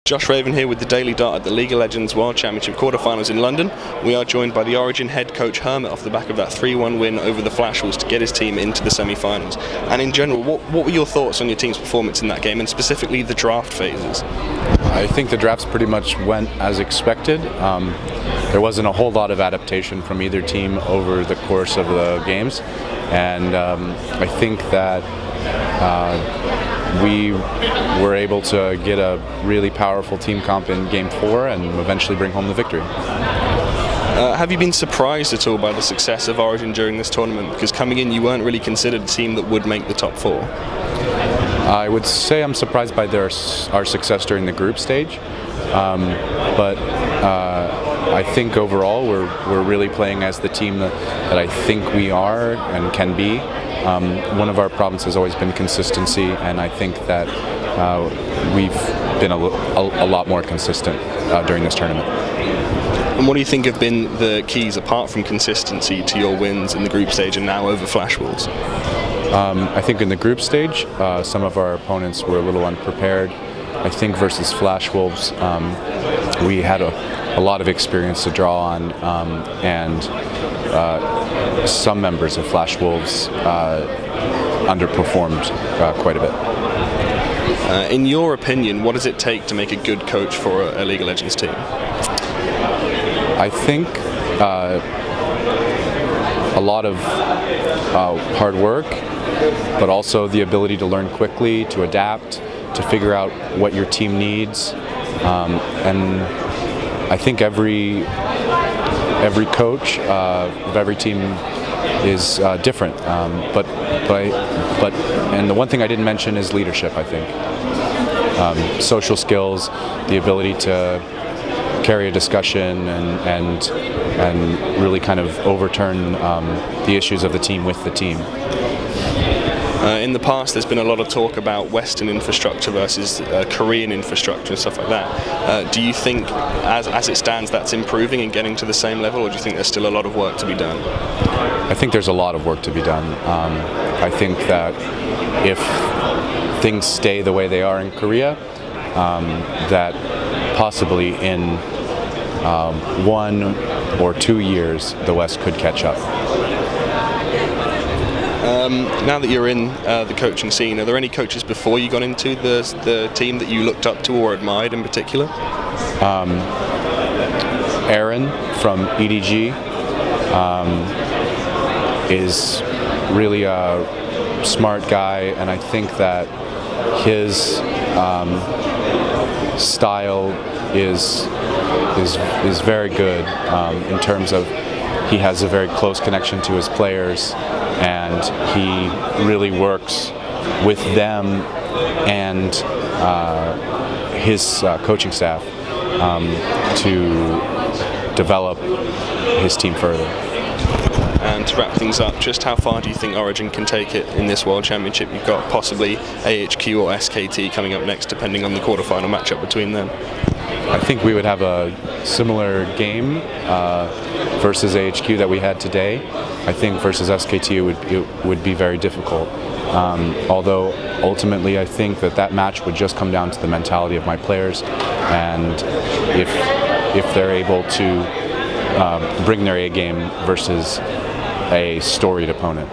Josh Raven here with the Daily Dart at the League of Legends World Championship quarterfinals in London. We are joined by the Origen head coach Hermit off the back of that 3-1 win over the Flash Wolves to get his team into the semi-finals. And in general, what were your thoughts on your team's performance in that game, and specifically the draft phases? I think the drafts pretty much went as expected. There wasn't a whole lot of adaptation from either team over the course of the games, and I think that we were able to get a really powerful team comp in Game 4 and eventually bring home the victory. Have you been surprised at all by the success of Origen during this tournament? Because coming in, you weren't really considered a team that would make the top 4. I would say I'm surprised by our success during the group stage, but I think overall we're really playing as the team that I think we are and can be. One of our problems has always been consistency, and I think that we've been a lot more consistent during this tournament. And what do you think have been the keys, apart from consistency, to your wins in the group stage and now over Flash Wolves? I think in the group stage, some of our opponents were a little unprepared. I think versus Flash Wolves, we had a lot of experience to draw on, and some members of Flash Wolves underperformed quite a bit. In your opinion, what does it take to make a good coach for a League of Legends team? I think a lot of hard work, but also the ability to learn quickly, to adapt, to figure out what your team needs, and I think every coach of every team is different. But the one thing I didn't mention is leadership. I think social skills, the ability to carry a discussion and really kind of overturn the issues of the team with the team. In the past, there's been a lot of talk about Western infrastructure versus Korean infrastructure and stuff like that. Do you think, as it stands, that's improving and getting to the same level, or do you think there's still a lot of work to be done? I think there's a lot of work to be done. I think that if things stay the way they are in Korea, that possibly in 1 or 2 years, the West could catch up. Now that you're in the coaching scene, are there any coaches before you got into the team that you looked up to or admired in particular? Aaron from EDG is really a smart guy, and I think that his style is very good in terms of he has a very close connection to his players, and he really works with them and his coaching staff to develop his team further. And to wrap things up, just how far do you think Origen can take it in this World Championship? You've got possibly AHQ or SKT coming up next, depending on the quarterfinal matchup between them. I think we would have a similar game versus AHQ that we had today. I think versus SKT it would be very difficult. Although ultimately I think that match would just come down to the mentality of my players, and if they're able to bring their A game versus a storied opponent.